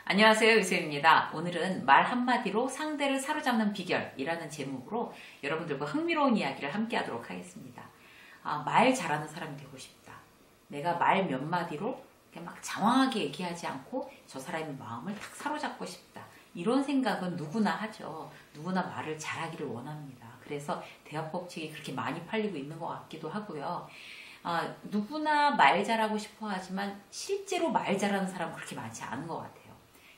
안녕하세요, 유쌤입니다. 오늘은 말 한마디로 상대를 사로잡는 비결이라는 제목으로 여러분들과 흥미로운 이야기를 함께 하도록 하겠습니다. 말 잘하는 사람이 되고 싶다. 내가 말 몇 마디로 막 장황하게 얘기하지 않고 저 사람의 마음을 탁 사로잡고 싶다. 이런 생각은 누구나 하죠. 누구나 말을 잘하기를 원합니다. 그래서 대화법칙이 그렇게 많이 팔리고 있는 것 같기도 하고요. 누구나 말 잘하고 싶어 하지만 실제로 말 잘하는 사람은 그렇게 많지 않은 것 같아요.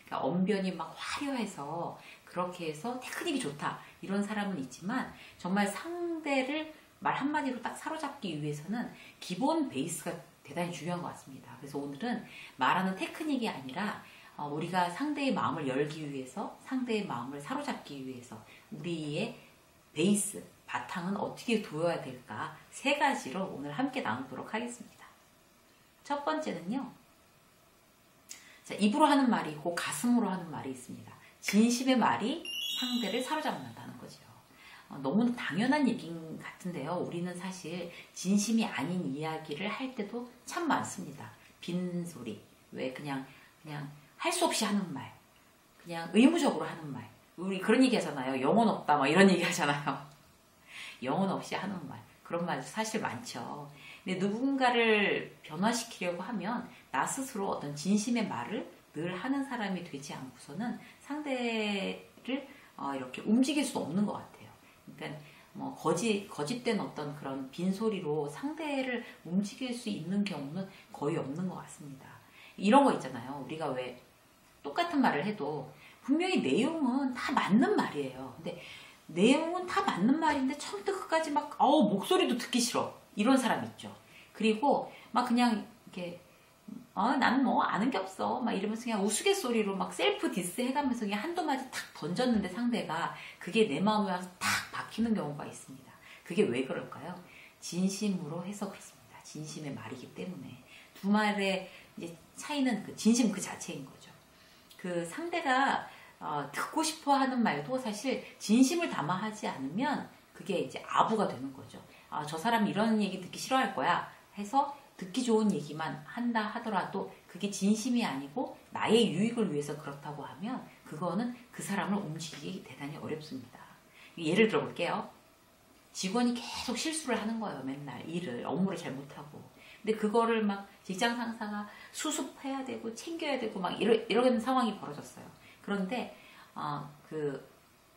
그러니까 언변이 막 화려해서 그렇게 해서 테크닉이 좋다 이런 사람은 있지만 정말 상대를 말 한마디로 딱 사로잡기 위해서는 기본 베이스가 대단히 중요한 것 같습니다. 그래서 오늘은 말하는 테크닉이 아니라 우리가 상대의 마음을 열기 위해서 상대의 마음을 사로잡기 위해서 우리의 베이스, 바탕은 어떻게 두어야 될까 세 가지로 오늘 함께 나누도록 하겠습니다. 첫 번째는요. 자, 입으로 하는 말이 있고 가슴으로 하는 말이 있습니다. 진심의 말이 상대를 사로잡는다는 거죠. 너무 당연한 얘기인 같은데요. 우리는 사실 진심이 아닌 이야기를 할 때도 참 많습니다. 빈소리, 왜 그냥 할 수 없이 하는 말, 그냥 의무적으로 하는 말. 우리 그런 얘기 하잖아요. 영혼 없다, 막 이런 얘기 하잖아요. 영혼 없이 하는 말. 그런 말 사실 많죠. 근데 누군가를 변화시키려고 하면 나 스스로 어떤 진심의 말을 늘 하는 사람이 되지 않고서는 상대를 이렇게 움직일 수 없는 것 같아요. 그러니까 뭐 거짓된 어떤 그런 빈소리로 상대를 움직일 수 있는 경우는 거의 없는 것 같습니다. 이런 거 있잖아요. 우리가 왜 똑같은 말을 해도 분명히 내용은 다 맞는 말이에요. 근데 내용은 다 맞는 말인데 처음부터 끝까지 막 목소리도 듣기 싫어 이런 사람 있죠. 그리고 막 그냥 이렇게 나는 뭐 아는 게 없어 막 이러면서 그냥 우스갯소리로 막 셀프 디스 해가면서 그냥 한두 마디 탁 던졌는데 상대가 그게 내 마음에 와서 탁 박히는 경우가 있습니다. 그게 왜 그럴까요? 진심으로 해서 그렇습니다. 진심의 말이기 때문에 두 말의 이제 차이는 그 진심 그 자체인 거죠. 그 상대가 듣고 싶어 하는 말도 사실 진심을 담아 하지 않으면 그게 이제 아부가 되는 거죠. 저 사람이 이런 얘기 듣기 싫어할 거야 해서 듣기 좋은 얘기만 한다 하더라도 그게 진심이 아니고 나의 유익을 위해서 그렇다고 하면 그거는 그 사람을 움직이기 대단히 어렵습니다. 예를 들어 볼게요. 직원이 계속 실수를 하는 거예요. 맨날 업무를 잘 못하고. 근데 그거를 막 직장 상사가 수습해야 되고 챙겨야 되고 막 이런 상황이 벌어졌어요. 그런데 그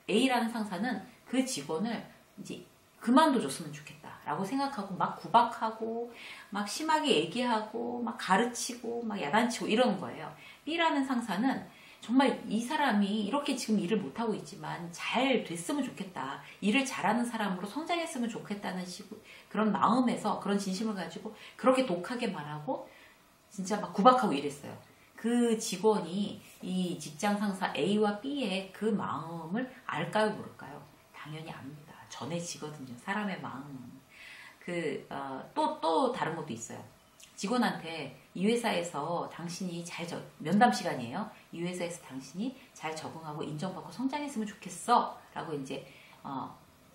A라는 상사는 그 직원을 이제 그만둬줬으면 좋겠다라고 생각하고 막 구박하고 막 심하게 얘기하고 막 가르치고 막 야단치고 이러는 거예요. B라는 상사는 정말 이 사람이 이렇게 지금 일을 못하고 있지만 잘 됐으면 좋겠다. 일을 잘하는 사람으로 성장했으면 좋겠다는 그런 마음에서 그런 진심을 가지고 그렇게 독하게 말하고 진짜 막 구박하고 이랬어요. 그 직원이 이 직장 상사 A와 B의 그 마음을 알까요, 모를까요? 당연히 압니다. 전해지거든요. 사람의 마음은. 또 다른 것도 있어요. 직원한테 이 회사에서 당신이 면담 시간이에요. 이 회사에서 당신이 잘 적응하고 인정받고 성장했으면 좋겠어. 라고 이제,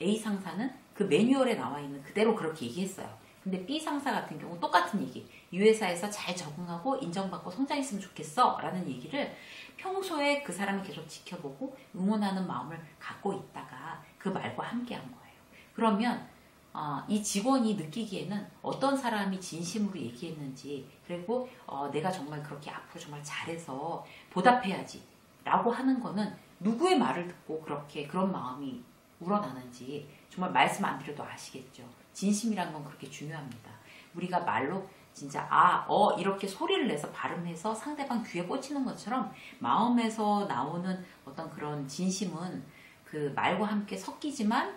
A 상사는 그 매뉴얼에 나와 있는 그대로 그렇게 얘기했어요. 근데 B 상사 같은 경우 똑같은 얘기. 이 회사에서 잘 적응하고 인정받고 성장했으면 좋겠어. 라는 얘기를 평소에 그 사람이 계속 지켜보고 응원하는 마음을 갖고 있다가 그 말과 함께 한 거예요. 그러면 이 직원이 느끼기에는 어떤 사람이 진심으로 얘기했는지 그리고 내가 정말 그렇게 앞으로 정말 잘해서 보답해야지 라고 하는 거는 누구의 말을 듣고 그런 마음이 우러나는지 정말 말씀 안 드려도 아시겠죠. 진심이란 건 그렇게 중요합니다. 우리가 말로 진짜 이렇게 소리를 내서 발음해서 상대방 귀에 꽂히는 것처럼 마음에서 나오는 어떤 그런 진심은 그 말과 함께 섞이지만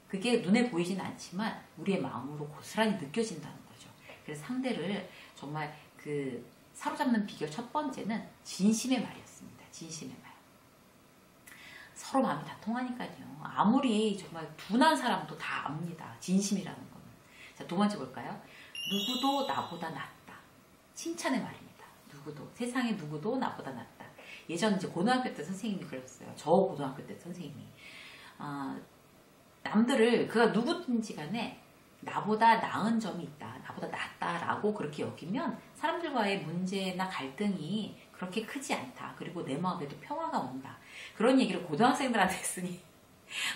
그게 눈에 보이진 않지만 우리의 마음으로 고스란히 느껴진다는 거죠. 그래서 상대를 정말 사로잡는 비결 첫 번째는 진심의 말이었습니다. 진심의 말. 서로 마음이 다 통하니까요. 아무리 정말 둔한 사람도 다 압니다. 진심이라는 거는. 자, 두 번째 볼까요? 누구도 나보다 낫다. 칭찬의 말입니다. 세상에 누구도 나보다 낫다. 예전 이제 고등학교 때 선생님이 그랬어요. 저 고등학교 때 선생님이. 남들을 그가 누구든지 간에 나보다 나은 점이 있다. 나보다 낫다라고 그렇게 여기면 사람들과의 문제나 갈등이 그렇게 크지 않다. 그리고 내 마음에도 평화가 온다. 그런 얘기를 고등학생들한테 했으니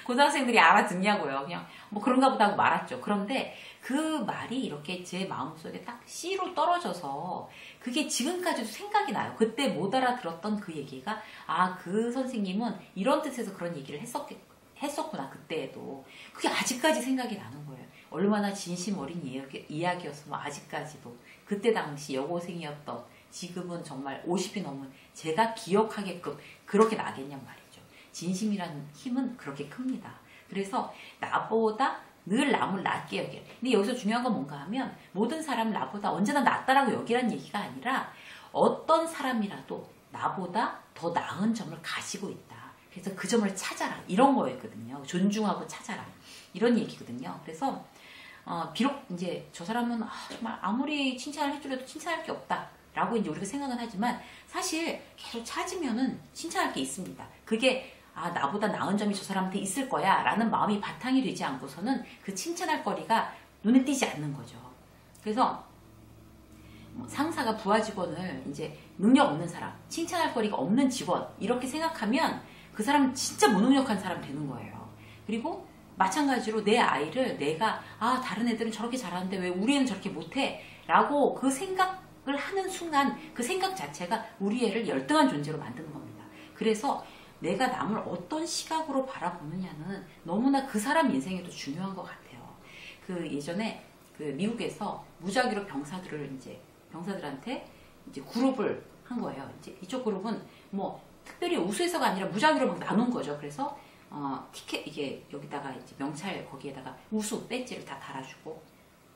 고등학생들이 알아듣냐고요. 그냥 뭐 그런가 보다 하고 말았죠. 그런데 그 말이 이렇게 제 마음속에 딱 씨로 떨어져서 그게 지금까지도 생각이 나요. 그때 못 알아들었던 그 얘기가 그 선생님은 이런 뜻에서 그런 얘기를 했었구나. 그때에도. 그게 아직까지 생각이 나는 거예요. 얼마나 진심 어린 이야기였으면 아직까지도 그때 당시 여고생이었던 지금은 정말 50이 넘은 제가 기억하게끔 그렇게 나겠냔 말이에요. 진심이라는 힘은 그렇게 큽니다. 그래서 나보다 늘 남을 낫게 여겨. 근데 여기서 중요한 건 뭔가 하면 모든 사람을 나보다 언제나 낫다라고 여기라는 얘기가 아니라 어떤 사람이라도 나보다 더 나은 점을 가지고 있다. 그래서 그 점을 찾아라. 이런 거였거든요. 존중하고 찾아라. 이런 얘기거든요. 그래서 비록 이제 저 사람은 정말 아무리 칭찬을 해주려도 칭찬할 게 없다. 라고 이제 우리가 생각은 하지만 사실 계속 찾으면은 칭찬할 게 있습니다. 그게 나보다 나은 점이 저 사람한테 있을 거야 라는 마음이 바탕이 되지 않고서는 그 칭찬할 거리가 눈에 띄지 않는 거죠. 그래서 상사가 부하 직원을 이제 능력 없는 사람, 칭찬할 거리가 없는 직원 이렇게 생각하면 그 사람은 진짜 무능력한 사람 되는 거예요. 그리고 마찬가지로 내 아이를 내가 다른 애들은 저렇게 잘하는데 왜 우리 애는 저렇게 못해? 라고 그 생각을 하는 순간 그 생각 자체가 우리 애를 열등한 존재로 만드는 겁니다. 그래서 내가 남을 어떤 시각으로 바라보느냐는 너무나 그 사람 인생에도 중요한 것 같아요. 그 예전에 그 미국에서 무작위로 병사들한테 이제 그룹을 한 거예요. 이제 이쪽 그룹은 뭐 특별히 우수해서가 아니라 무작위로 막 나눈 거죠. 그래서 티켓 이게 여기다가 이제 명찰 거기에다가 우수 배지를 다 달아주고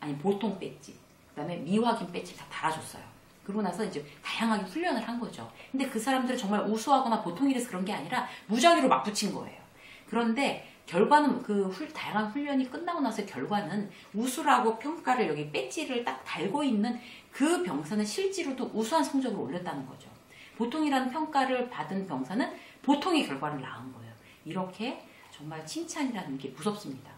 아니 보통 배지 그다음에 미확인 배지를 다 달아줬어요. 그러고 나서 이제 다양하게 훈련을 한 거죠. 근데 그 사람들은 정말 우수하거나 보통이라서 그런 게 아니라 무작위로 막 붙인 거예요. 그런데 결과는 다양한 훈련이 끝나고 나서 결과는 우수라고 평가를 여기 배지를 딱 달고 있는 그 병사는 실제로도 우수한 성적을 올렸다는 거죠. 보통이라는 평가를 받은 병사는 보통의 결과를 낳은 거예요. 이렇게 정말 칭찬이라는 게 무섭습니다.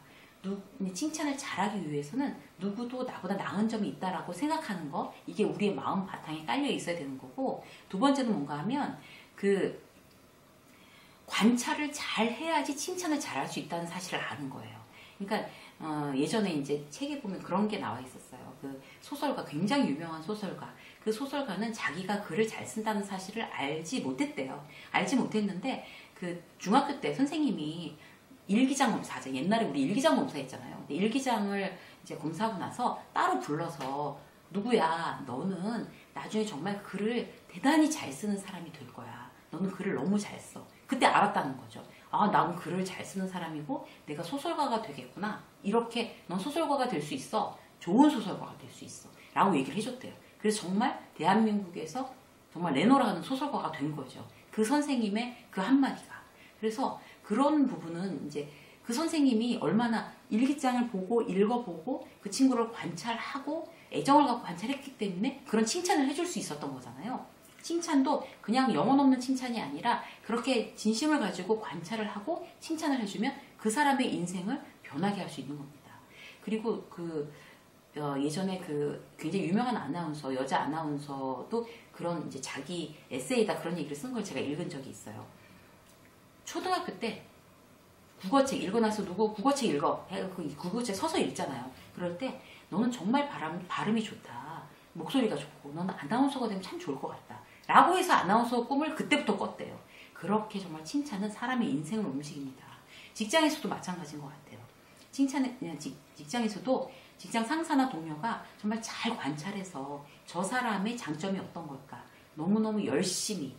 칭찬을 잘하기 위해서는 누구도 나보다 나은 점이 있다라고 생각하는 거, 이게 우리의 마음 바탕에 깔려 있어야 되는 거고, 두 번째는 뭔가 하면 관찰을 잘 해야지 칭찬을 잘할 수 있다는 사실을 아는 거예요. 그러니까 예전에 이제 책에 보면 그런 게 나와 있었어요. 그 소설가, 굉장히 유명한 소설가. 그 소설가는 자기가 글을 잘 쓴다는 사실을 알지 못했대요. 알지 못했는데 그 중학교 때 선생님이 일기장 검사하자. 옛날에 우리 일기장 검사했잖아요. 근데 일기장을 이제 검사하고 나서 따로 불러서 누구야, 너는 나중에 정말 글을 대단히 잘 쓰는 사람이 될 거야. 너는 글을 너무 잘 써. 그때 알았다는 거죠. 난 글을 잘 쓰는 사람이고 내가 소설가가 되겠구나. 이렇게 넌 소설가가 될 수 있어. 좋은 소설가가 될 수 있어. 라고 얘기를 해줬대요. 그래서 정말 대한민국에서 정말 레노라는 소설가가 된 거죠. 그 선생님의 그 한마디가. 그래서 그런 부분은 이제 그 선생님이 얼마나 일기장을 보고 읽어보고 그 친구를 관찰하고 애정을 갖고 관찰했기 때문에 그런 칭찬을 해줄 수 있었던 거잖아요. 칭찬도 그냥 영혼 없는 칭찬이 아니라 그렇게 진심을 가지고 관찰을 하고 칭찬을 해주면 그 사람의 인생을 변하게 할 수 있는 겁니다. 그리고 예전에 굉장히 유명한 아나운서, 여자 아나운서도 그런 이제 자기 에세이다 그런 얘기를 쓴 걸 제가 읽은 적이 있어요. 초등학교 때 국어책 읽고 나서 누구 국어책 읽어. 국어책 서서 읽잖아요. 그럴 때 너는 정말 발음이 좋다. 목소리가 좋고 너는 아나운서가 되면 참 좋을 것 같다. 라고 해서 아나운서 꿈을 그때부터 꿨대요. 그렇게 정말 칭찬은 사람의 인생을 움직입니다. 직장에서도 마찬가지인 것 같아요. 직장에서도 직장 상사나 동료가 정말 잘 관찰해서 저 사람의 장점이 어떤 걸까 너무너무 열심히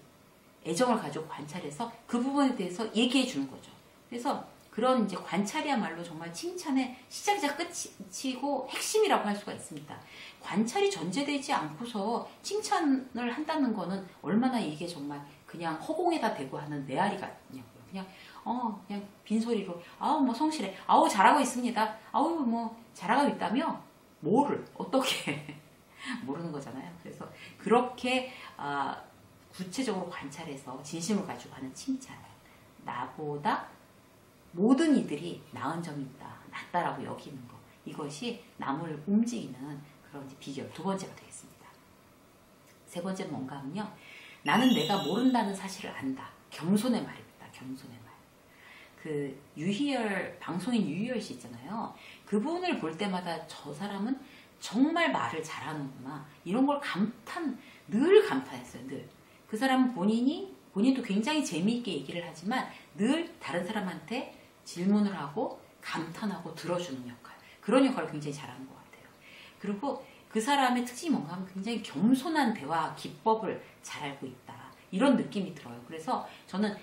애정을 가지고 관찰해서 그 부분에 대해서 얘기해 주는 거죠. 그래서 그런 이제 관찰이야말로 정말 칭찬의 시작이자 끝이고 핵심이라고 할 수가 있습니다. 관찰이 전제되지 않고서 칭찬을 한다는 거는 얼마나 이게 정말 그냥 허공에다 대고 하는 메아리 같냐고요. 그냥 빈소리로 뭐 성실해. 잘하고 있습니다. 뭐 잘하고 있다며? 뭐를 어떻게 모르는 거잖아요. 그래서 그렇게 구체적으로 관찰해서 진심을 가지고 하는 칭찬. 나보다 모든 이들이 나은 점이 있다. 낫다라고 여기는 거. 이것이 남을 움직이는 그런 비결 두 번째가 되겠습니다. 세 번째는 뭔가 하면요. 나는 내가 모른다는 사실을 안다. 겸손의 말입니다. 겸손의 말. 그 유희열, 방송인 유희열 씨 있잖아요. 그분을 볼 때마다 저 사람은 정말 말을 잘하는구나. 이런 걸 늘 감탄했어요. 늘. 그 사람은 본인도 굉장히 재미있게 얘기를 하지만 늘 다른 사람한테 질문을 하고 감탄하고 들어주는 역할. 그런 역할을 굉장히 잘하는 것 같아요. 그리고 그 사람의 특징이 뭔가 하면 굉장히 겸손한 대화 기법을 잘 알고 있다. 이런 느낌이 들어요. 그래서 저는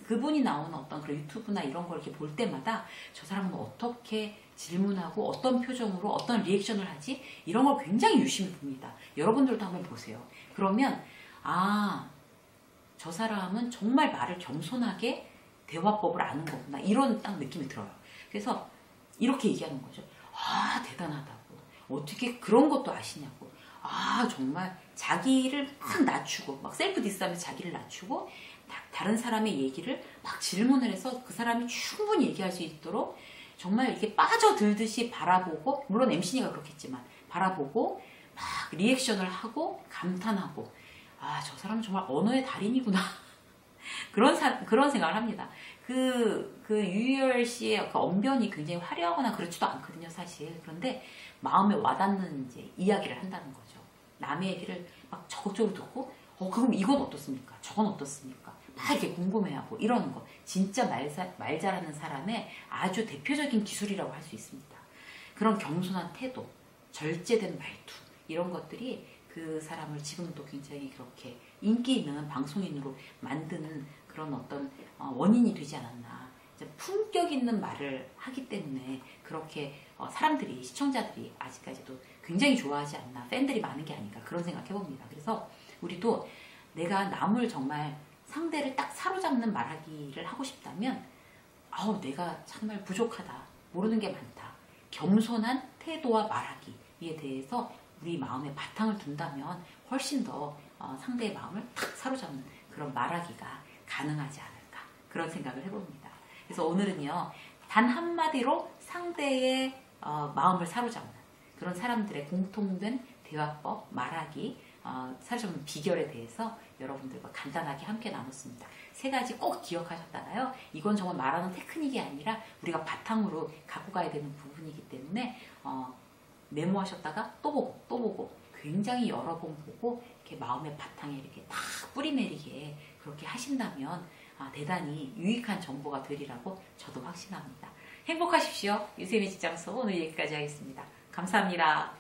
그분이 나오는 어떤 그런 유튜브나 이런 걸 이렇게 볼 때마다 저 사람은 어떻게 질문하고 어떤 표정으로 어떤 리액션을 하지? 이런 걸 굉장히 유심히 봅니다. 여러분들도 한번 보세요. 그러면 저 사람은 정말 말을 겸손하게 대화법을 아는 거구나. 이런 딱 느낌이 들어요. 그래서 이렇게 얘기하는 거죠. 대단하다고. 어떻게 그런 것도 아시냐고. 정말 자기를 막 낮추고, 막 셀프 디스하면서 자기를 낮추고, 다른 사람의 얘기를 막 질문을 해서 그 사람이 충분히 얘기할 수 있도록 정말 이렇게 빠져들듯이 바라보고, 물론 MC니까 그렇겠지만, 바라보고, 막 리액션을 하고, 감탄하고, 저 사람은 정말 언어의 달인이구나. 그런 생각을 합니다. 그 유희열 씨의 그 언변이 굉장히 화려하거나 그렇지도 않거든요, 사실. 그런데 마음에 와닿는 이제 이야기를 한다는 거죠. 남의 얘기를 막 적극적으로 듣고, 그럼 이건 어떻습니까? 저건 어떻습니까? 막 이렇게 궁금해하고 이러는 거. 진짜 말 잘하는 사람의 아주 대표적인 기술이라고 할 수 있습니다. 그런 겸손한 태도, 절제된 말투, 이런 것들이 그 사람을 지금도 굉장히 그렇게 인기 있는 방송인으로 만드는 그런 어떤 원인이 되지 않았나. 품격 있는 말을 하기 때문에 그렇게 사람들이, 시청자들이 아직까지도 굉장히 좋아하지 않나. 팬들이 많은 게 아닌가. 그런 생각 해봅니다. 그래서 우리도 내가 남을 정말 상대를 딱 사로잡는 말하기를 하고 싶다면 내가 정말 부족하다. 모르는 게 많다. 겸손한 태도와 말하기에 대해서 우리 마음에 바탕을 둔다면 훨씬 더 상대의 마음을 탁 사로잡는 그런 말하기가 가능하지 않을까. 그런 생각을 해봅니다. 그래서 오늘은요. 단 한마디로 상대의 마음을 사로잡는 그런 사람들의 공통된 대화법, 말하기, 사로잡는 비결에 대해서 여러분들과 간단하게 함께 나눴습니다. 3가지 꼭 기억하셨다가요. 이건 정말 말하는 테크닉이 아니라 우리가 바탕으로 갖고 가야 되는 부분이기 때문에 메모하셨다가 또 보고 굉장히 여러 번 보고 이렇게 마음의 바탕에 이렇게 딱 뿌리 내리게 그렇게 하신다면 대단히 유익한 정보가 되리라고 저도 확신합니다. 행복하십시오. 유쌤의 직장서 오늘 여기까지 하겠습니다. 감사합니다.